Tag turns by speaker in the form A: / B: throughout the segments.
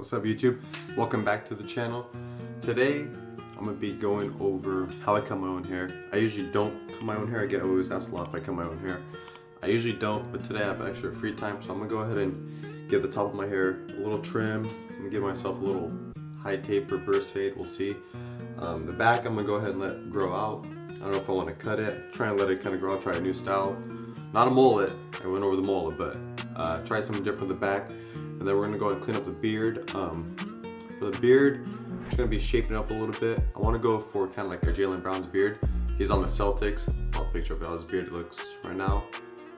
A: What's up YouTube? Welcome back to the channel. Today I'm going to be going over how I cut my own hair. I usually don't cut my own hair. I get always asked a lot if I cut my own hair. I usually don't, but today I have extra free time, so I'm going to go ahead and give the top of my hair a little trim. I'm going to give myself a little high taper burst fade, we'll see. The back I'm going to go ahead and let grow out. I don't know if I want to cut it. Try and let it kind of grow out, try a new style. Not a mullet, I went over the mullet, but try something different with the back. And then we're going to go and clean up the beard. For the beard, I'm just going to be shaping it up a little bit. I want to go for kind of like a Jaylen Brown's beard. He's on the Celtics. I'll picture of how his beard looks right now.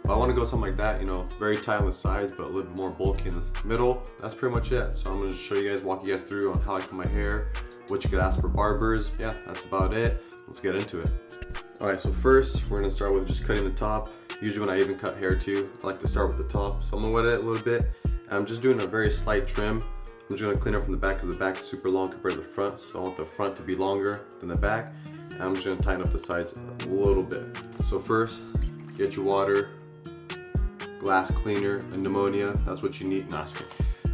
A: But I want to go something like that, you know, very tight on the sides, but a little bit more bulky in the middle. That's pretty much it. So I'm going to show you guys, walk you guys through on how I cut my hair, what you could ask for barbers. Yeah, that's about it. Let's get into it. Alright, so first we're going to start with just cutting the top. Usually when I even cut hair too, I like to start with the top. So I'm going to wet it a little bit. And I'm just doing a very slight trim. I'm just going to clean up from the back because the back is super long compared to the front. So I want the front to be longer than the back. And I'm just going to tighten up the sides a little bit. So first, get your water, glass cleaner, and pneumonia. That's what you need. Nah,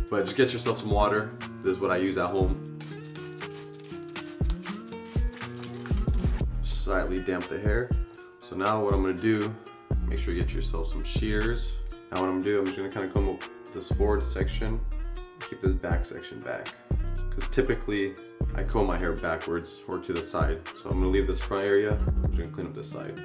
A: but just get yourself some water. This is what I use at home. Slightly damp the hair. So now what I'm going to do, make sure you get yourself some shears. Now what I'm going to do, I'm just going to kind of comb up this forward section, keep this back section back. Because typically I comb my hair backwards or to the side. So I'm going to leave this front area, I'm just going to clean up this side.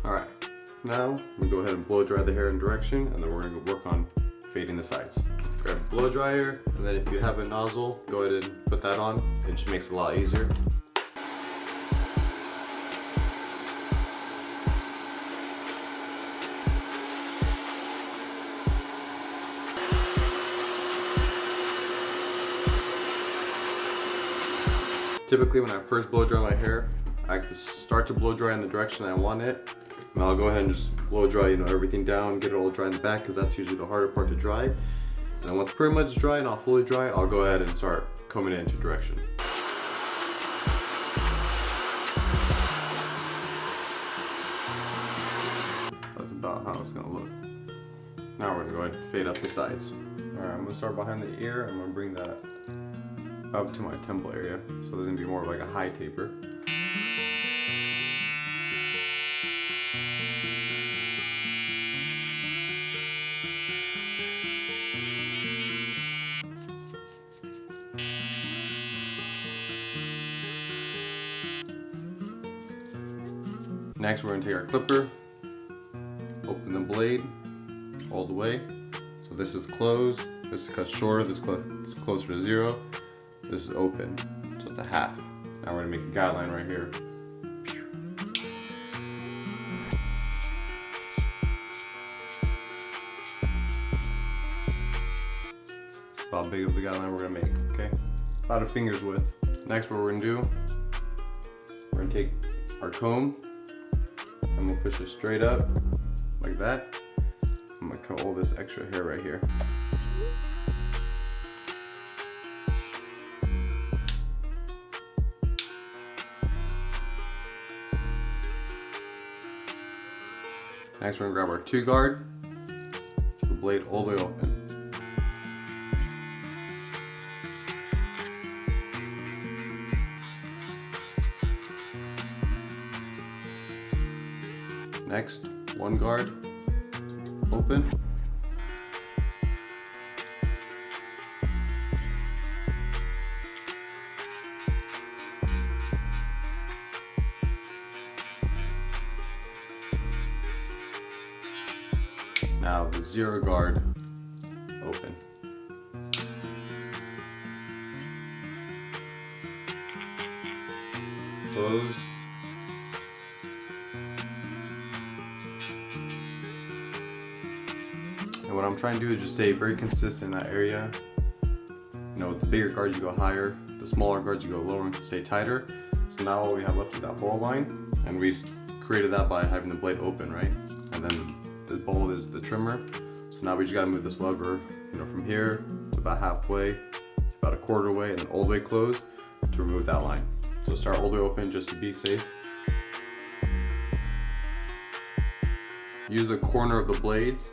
A: Alright, now I'm going to go ahead and blow dry the hair in direction, and then we're going to work on fading the sides. Grab a blow dryer, and then if you have a nozzle, go ahead and put that on. It just makes it a lot easier. Typically when I first blow dry my hair, I like to start to blow dry in the direction I want it. And I'll go ahead and just blow dry, you know, everything down, get it all dry in the back, because that's usually the harder part to dry. And then once it's pretty much dry and not fully dry, I'll go ahead and start combing it into direction. That's about how it's gonna look. Now we're gonna go ahead and fade up the sides. Alright, I'm gonna start behind the ear. I'm gonna bring that up to my temple area, so there's gonna be more of like a high taper. Next, we're going to take our clipper, open the blade all the way. So this is closed, this is cut shorter, this is closer to 0, this is open, so it's a half. Now we're going to make a guideline right here. About how big of the guideline we're going to make, okay? About a finger's width. Next, what we're going to do, we're going to take our comb, I'm going to push it straight up, like that. I'm going to cut all this extra hair right here. Next we're going to grab our 2 guard, the blade all the way open. Next, 1 guard, open. Now the 0 guard, open. Close. And what I'm trying to do is just stay very consistent in that area. You know, with the bigger guards you go higher, the smaller guards you go lower and can stay tighter. So now all we have left is that ball line, and we created that by having the blade open, right? And then this ball is the trimmer. So now we just gotta move this lever, you know, from here to about halfway, about a quarter way, and then all the way closed to remove that line. So start all the way open just to be safe. Use the corner of the blades.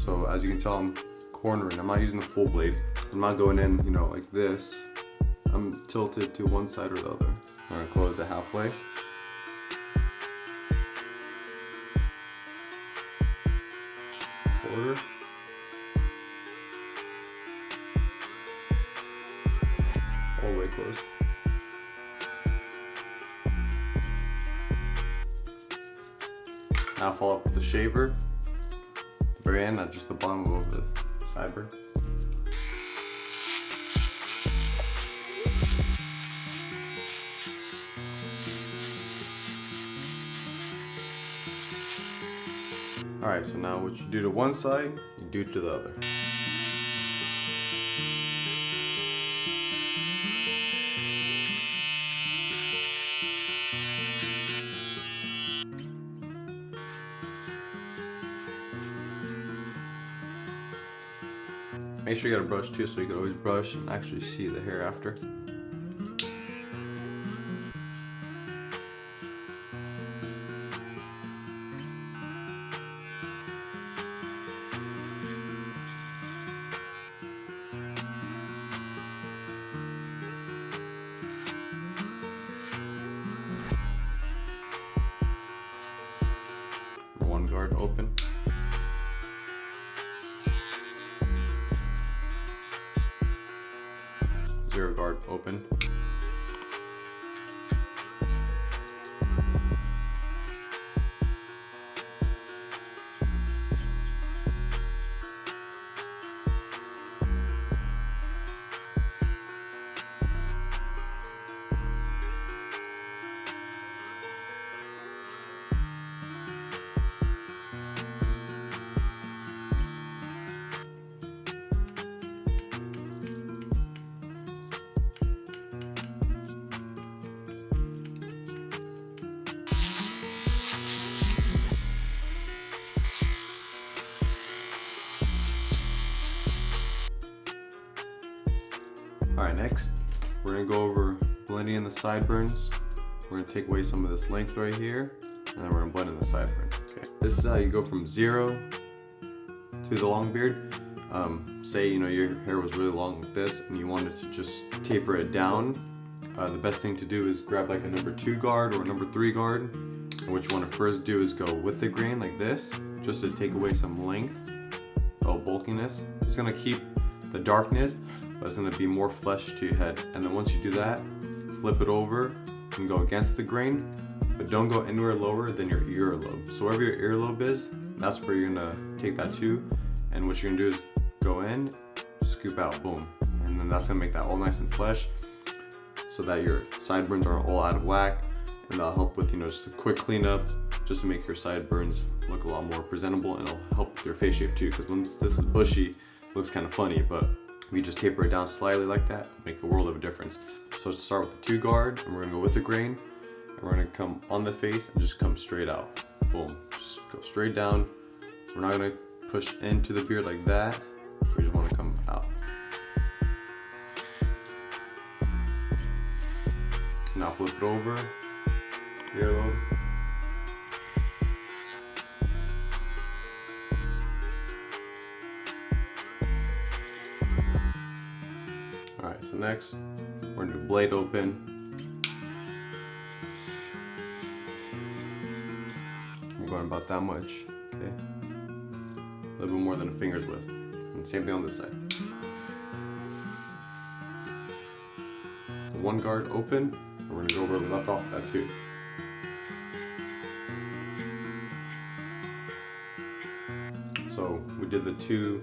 A: So as you can tell, I'm cornering. I'm not using the full blade. I'm not going in, you know, like this. I'm tilted to one side or the other. I'm gonna close it halfway. Quarter. All the way closed. Now follow up with the shaver. At the very end, not just the bottom of the sideburn. Alright, so now what you do to one side, you do to the other. Make sure you got a brush too, so you can always brush and actually see the hair after. One guard open. Zero guard open. Alright, next we're going to go over blending in the sideburns. We're going to take away some of this length right here, and then we're going to blend in the sideburns. Okay. This is how you go from 0 to the long beard. Say, you know, your hair was really long like this and you wanted to just taper it down. The best thing to do is grab like a number 2 guard or a number 3 guard. And what you want to first do is go with the grain like this, just to take away some length, bulkiness. It's going to keep the darkness, but it's going to be more flesh to your head. And then once you do that, flip it over and go against the grain, but don't go anywhere lower than your earlobe. So wherever your earlobe is, that's where you're going to take that to. And what you're going to do is go in, scoop out, boom. And then that's going to make that all nice and flesh, so that your sideburns are all out of whack. And that'll help with, you know, just a quick cleanup, just to make your sideburns look a lot more presentable, and it'll help with your face shape too, because when this is bushy, it looks kind of funny, but if you just taper it down slightly like that, it'll make a world of a difference. So to start with the 2 guard, and we're gonna go with the grain, and we're gonna come on the face and just come straight out. Boom, just go straight down. We're not gonna push into the beard like that, we just wanna come out. Now flip it over, earlobe. Alright, so next, we're gonna do blade open. We're going about that much, okay? A little bit more than a finger's width. And same thing on this side. The 1 guard open, and we're gonna go where we left off that 2. So we did the 2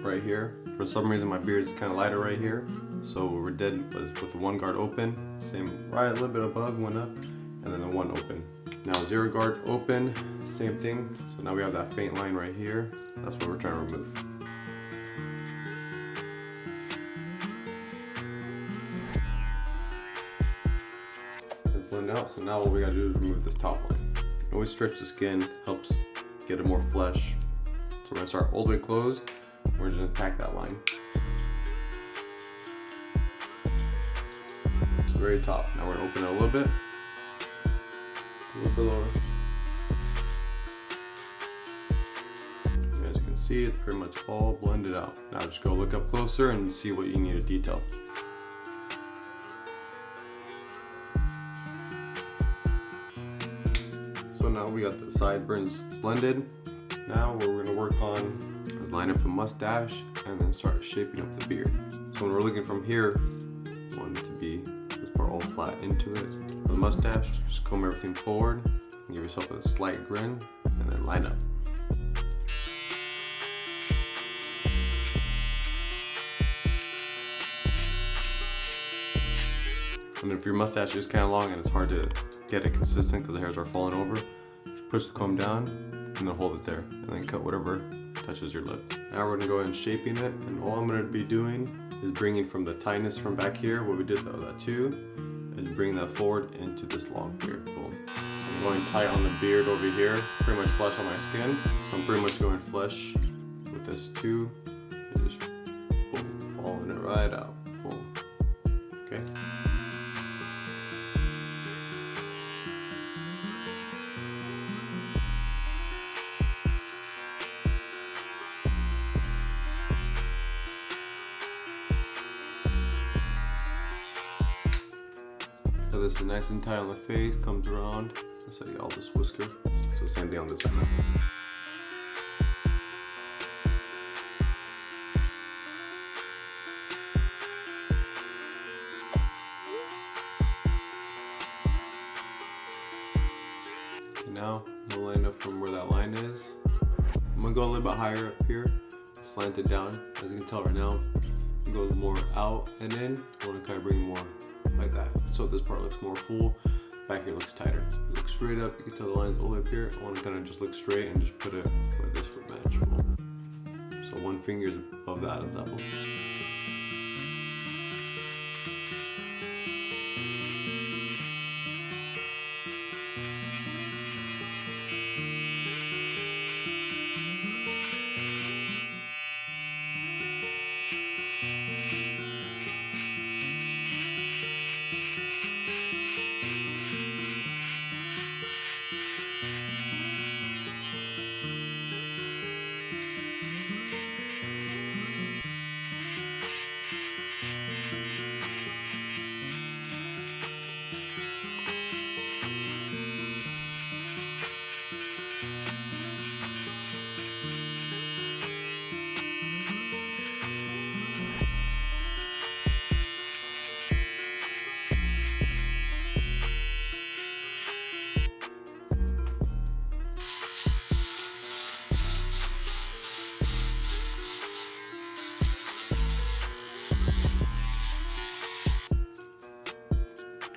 A: right here. For some reason my beard is kind of lighter right here. So what we did was with the 1 guard open, same right a little bit above, went up, and then the 1 open. Now zero guard open, same thing. So now we have that faint line right here. That's what we're trying to remove. It's blended out, so now what we gotta do is remove this top line. Always stretch the skin, helps get it more flesh. So we're gonna start all the way closed. We're just gonna attack that line. So very top. Now we're gonna open it a little bit. A little bit lower. As you can see, it's pretty much all blended out. Now just go look up closer and see what you need to detail. So now we got the sideburns blended. Now what we're gonna work on is line up the mustache and then start shaping up the beard. So when we're looking from here, we want it to be this part all flat into it. For the mustache, just comb everything forward and give yourself a slight grin and then line up. And if your mustache is kind of long and it's hard to get it consistent because the hairs are falling over, just push the comb down and then hold it there and then cut whatever touches your lip. Now we're gonna go ahead and shaping it, and all I'm gonna be doing is bringing from the tightness from back here, what we did that too, is bringing that forward into this long beard. Boom. So I'm going tight on the beard over here, pretty much flush on my skin. So I'm pretty much going flush with this too, and just boom, following it right out. Boom. Okay. So this is nice and tight on the face, comes around. Let's say all this whisker. So same thing on this side. Okay, now I'm gonna line up from where that line is. I'm gonna go a little bit higher up here, slant it down. As you can tell right now, it goes more out and in. I wanna kind of bring more like that. So this part looks more full, back here looks tighter. It looks straight up, you can tell the lines all the way up here. I want to kind of just look straight and just put it where this would match. So one finger is above that of that one.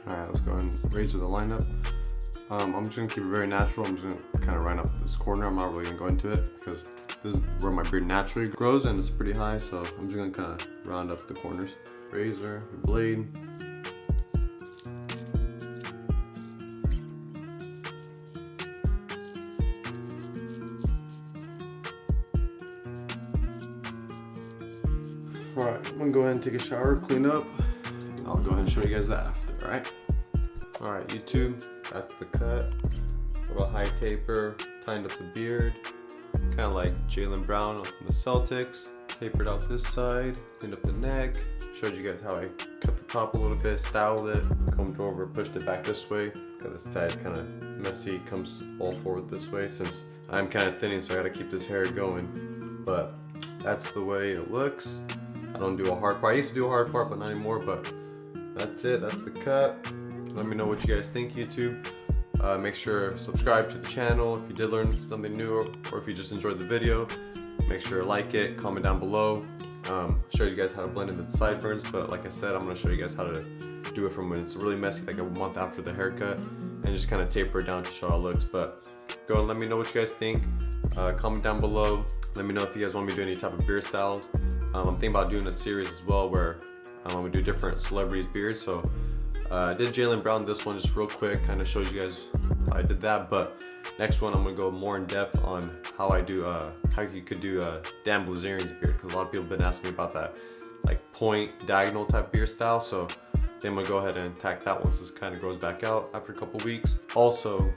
A: Alright, let's go and razor the lineup. I'm just going to keep it very natural. I'm just going to kind of line up this corner. I'm not really going to go into it because this is where my beard naturally grows and it's pretty high, so I'm just going to kind of round up the corners. Razor, blade. Alright, I'm going to go ahead and take a shower, clean up. I'll go ahead and show you guys that after, alright? Alright, YouTube, that's the cut. A little high taper, tightened up the beard. Kind of like Jaylen Brown from the Celtics. Tapered out this side, cleaned up the neck. Showed you guys how I cut the top a little bit, styled it, combed over, pushed it back this way. Got this side kind of messy, comes all forward this way since I'm kind of thinning, so I gotta keep this hair going. But that's the way it looks. I don't do a hard part. I used to do a hard part, but not anymore, but that's it, that's the cut. Let me know what you guys think, YouTube. Make sure to subscribe to the channel if you did learn something new, or if you just enjoyed the video. Make sure to like it, comment down below. Show you guys how to blend in the sideburns, but like I said, I'm gonna show you guys how to do it from when it's really messy, like a month after the haircut, and just kind of taper it down to show how it looks. But go and let me know what you guys think. Comment down below. Let me know if you guys want me to do any type of beard styles. I'm thinking about doing a series as well where I'm gonna do different celebrities' beards. So I did Jaylen Brown this one just real quick, kind of shows you guys how I did that. But next one I'm gonna go more in depth on how I do how you could do Dan Bilzerian's beard, because a lot of people have been asking me about that, like point diagonal type beard style. So then I'm gonna go ahead and attack that once this kind of grows back out after a couple weeks. Also,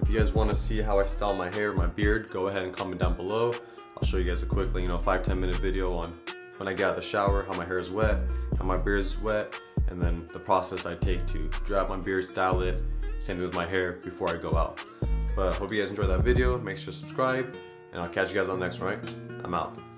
A: if you guys want to see how I style my hair, my beard, go ahead and comment down below. I'll show you guys a quick, 5-10 minute video on when I get out of the shower, how my hair is wet, how my beard is wet, and then the process I take to dry out my beard, style it, same with my hair before I go out. But I hope you guys enjoyed that video. Make sure to subscribe, and I'll catch you guys on the next one, right? I'm out.